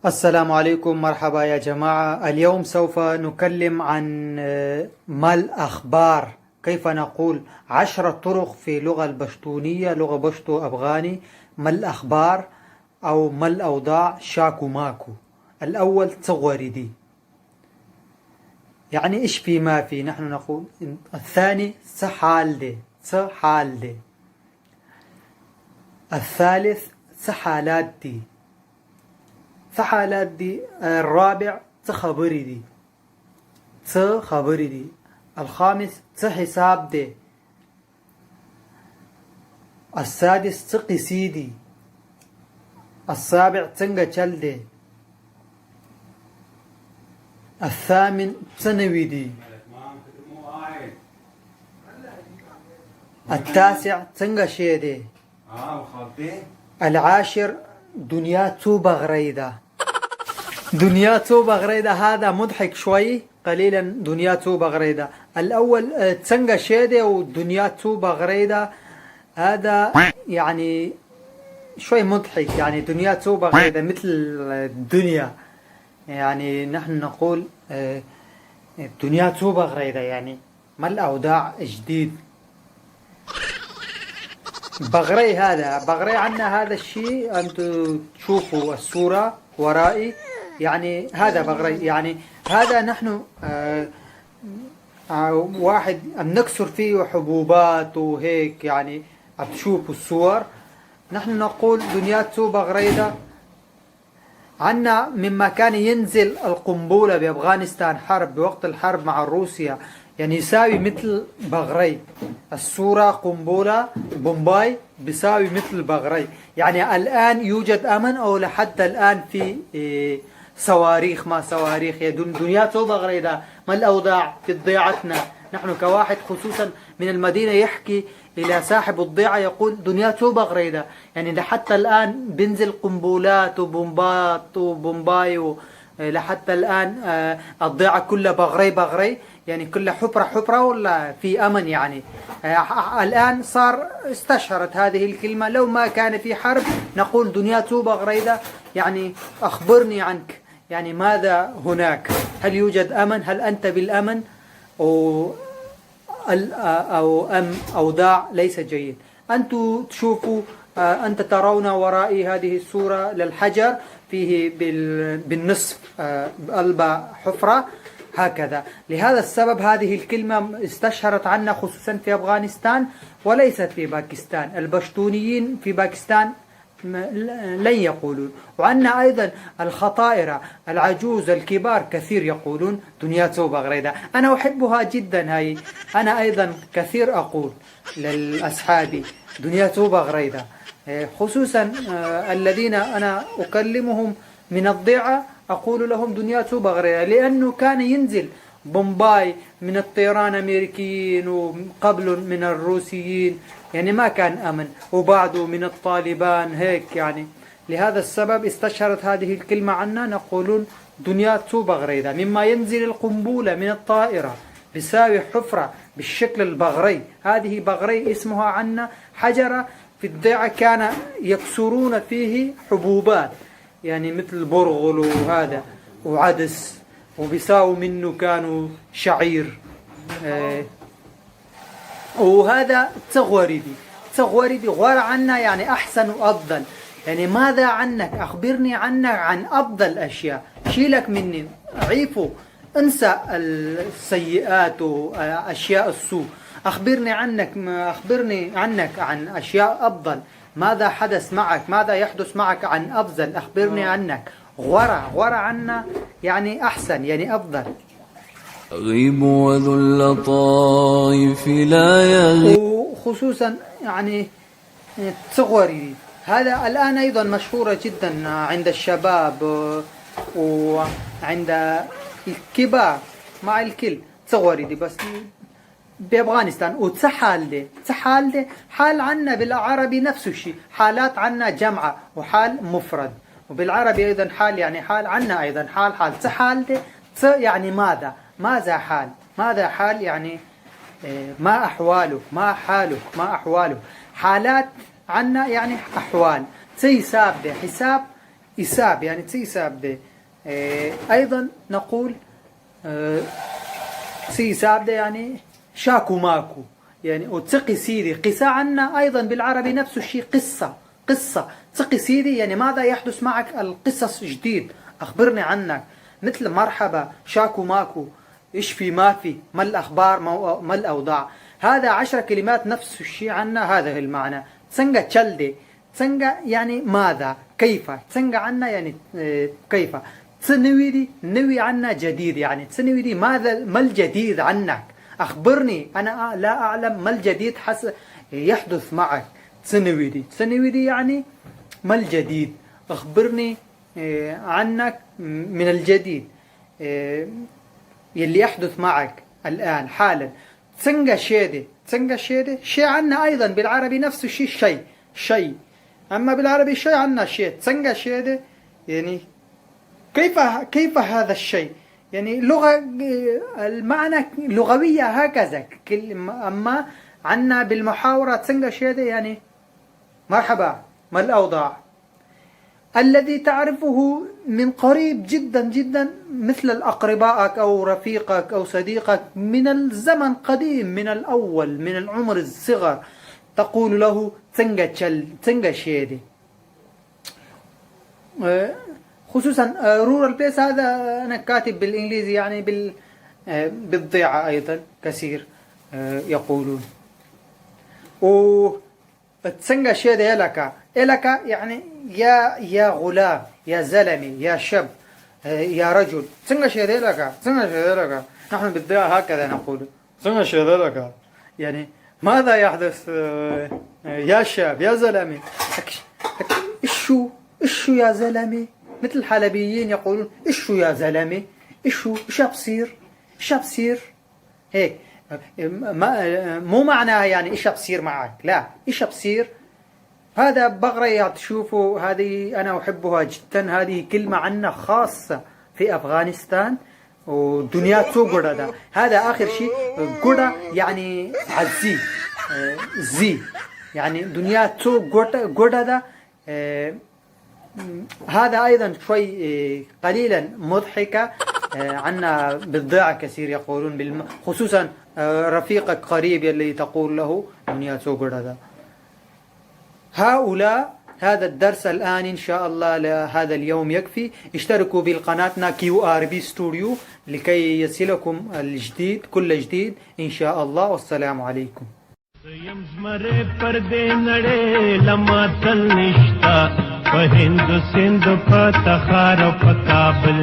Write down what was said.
السلام عليكم، مرحبا يا جماعة. اليوم سوف نكلم عن ما الأخبار. كيف نقول 10 طرق في لغة البشتونية، لغة بشتو أفغاني. ما الأخبار أو ما الأوضاع، شاكو ماكو. الأول تصوري، يعني إيش في ما في، نحن نقول. الثاني سحال دي. الثالث سحالات دي. الرابع تخبري دي. الخامس تحساب دي. السادس تقسي دي. السابع تنقشل دي. الثامن تنوي دي. التاسع تنقشي دي. العاشر دنيا توبة غريدة. دنيا توبة غريدة هذا مضحك شوي قليلا. دنيا توبة غريدة الأول تسنغ شيدة، ودنيا توبة غريدة هذا يعني شوي مضحك. يعني دنيا توبة غريدة مثل الدنيا، يعني نحن نقول دنيا توبة غريدة، يعني ما الأوضاع جديد. بغري عنا هذا الشيء. أنتم تشوفوا الصورة ورائي، يعني هذا بغري. يعني هذا نحن واحد نكسر فيه حبوبات وهيك، يعني تشوفوا الصور. نحن نقول دنياتو بغريدة. عنا مما كان ينزل القنبلة بأفغانستان حرب، بوقت الحرب مع روسيا، يعني يساوي مثل بغري. الصورة قنبلة بومباي بيساوي مثل بغري. يعني الآن يوجد أمن أو لحد الآن في صواريخ ما صواريخ. يا دنياتو بغريدة. ما الأوضاع في ضيعتنا نحن كواحد خصوصا من المدينة يحكي إلى صاحب الضيعة يقول دنياتو بغريدة. يعني لحتى الآن بنزل قنبلات وبومبات وبومباي لحتى الآن الضيعة كلها بغري. يعني كلها حفرة ولا في أمن. يعني الآن صار استشهرت هذه الكلمة. لو ما كان في حرب نقول دنياتو بغريدة. يعني أخبرني عنك، يعني ماذا هناك؟ هل يوجد أمن؟ هل أنت بالأمن؟ أو أوضاع ليس جيد. أنتم تشوفوا، أنت ترون ورائي هذه الصورة للحجر فيه بالنصف قلب حفرة هكذا. لهذا السبب هذه الكلمة استشهرت عنا خصوصا في أفغانستان وليست في باكستان. البشتونيين في باكستان لن يقولون. وعندنا أيضا الخطائرة العجوز الكبار كثير يقولون دنياتو بغريدة. أنا أحبها جدا هاي. أنا أيضا كثير أقول للأصحابي دنياتو بغريدة، خصوصا الذين أنا أكلمهم من الضيعة أقول لهم دنياتو بغريدة، لأنه كان ينزل بومباي من الطيران أمريكيين وقبل من الروسيين، يعني ما كان أمن، وبعده من الطالبان هيك. يعني لهذا السبب استشهرت هذه الكلمة عنا. نقولون دنياتو بغريدة. مما ينزل القنبلة من الطائرة بيساوي حفرة بالشكل البغري. هذه بغري اسمها عنا. حجرة في الضيعة كان يكسرون فيه حبوبات، يعني مثل برغل وهذا وعدس، وبيساوي منه كانوا شعير. وهذا تغوردي غور عنا، يعني أحسن وأفضل. يعني ماذا عنك؟ أخبرني عنك، عن أفضل أشياء. شيلك مني، عيفوا، انسى السيئات وأشياء السوء. أخبرني عنك عن أشياء أفضل. ماذا حدث معك؟ ماذا يحدث معك عن أفضل؟ أخبرني عنك. غورة عنا، يعني أحسن، يعني أفضل. غيب وذو اللطائف لا يغيب. وخصوصا يعني تصغري هذا الآن أيضا مشهورة جدا عند الشباب وعند الكبار مع الكل. تصغري دي بس بأفغانستان. وتسحال دي حال عنا بالعربي نفس الشيء. حالات عنا جمعة وحال مفرد، وبالعربي أيضا حال، يعني حال عنا أيضا حال. تسحال دي يعني ماذا حال يعني ما أحوالك، ما حالك، ما أحوالك. حالات عنا يعني أحوال. حساب إساب يعني تسي إساب ده. أيضا نقول سي إساب ده يعني شاكو ماكو، يعني وتسقي سيدي. قصة عنا أيضا بالعربي نفس الشيء، قصة تسقي سيدي يعني ماذا يحدث معك، القصص جديد، أخبرني عنك. مثل مرحبا، شاكو ماكو، إيش في ما في، ما الأخبار، ما الأوضاع. هذا 10 كلمات نفس الشيء عنا، هذا المعنى. تسنجا تشلدي، تسنجا يعني ماذا، كيف، تسنجا عنا يعني كيف. تسنويدي نوي عنا جديد، يعني تسنويدي ماذا، ما الجديد عنك، أخبرني، أنا لا أعلم ما الجديد يحدث معك. تسنويدي يعني ما الجديد، أخبرني عنك من الجديد يلي يحدث معك الآن حالا. تسنجا شيدي شيء عنا أيضا بالعربي نفس الشيء، شيء. أما بالعربي شيء عنا شيء. تسنجا شيدي يعني كيف هذا الشيء، يعني لغة، المعنى لغوية هكذا. أما عنا بالمحاورة تسنجا شيدي يعني مرحبا، ما الأوضاع. الذي تعرفه من قريب جدا جدا، مثل الأقربائك أو رفيقك أو صديقك من الزمن قديم، من الأول، من العمر الصغر، تقول له تسنجا شيدي. خصوصا رورال بليس هذا أنا كاتب بالإنجليزي، يعني بالضيعة أيضا كثير يقولون. تسنجا شيدي إلك يعني يا غلام، يا زلمي، يا شاب، يا رجل. تسنجا شيدي لك. نحن بالضيعة هكذا نقول تسنجا شيدي لك، يعني ماذا يحدث يا شاب، يا زلمي. إشو يا زلمي، مثل الحلبيين يقولون إشو يا زلمي، إيش بصير هيك. مو معناها يعني إيش بصير معك، لا، إيش بصير. هذا بغرة تشوفوا، هذه أنا أحبها جدا. هذه كلمة عنا خاصة في أفغانستان، ودنيا تو قردا. هذا آخر شيء، قردا يعني عزي، زي يعني دنيا تو قردا. هذا أيضا شوي قليلا مضحكة عنا بالضيعة كثير يقولون، خصوصا رفيقك قريب اللي تقول له دنيا تو قردا. هذا الدرس الآن إن شاء الله لهذا اليوم يكفي. اشتركوا بالقناتنا QRB ستوديو لكي يصلكم الجديد، كل جديد إن شاء الله. والسلام عليكم. په هند سند په تخار په کابل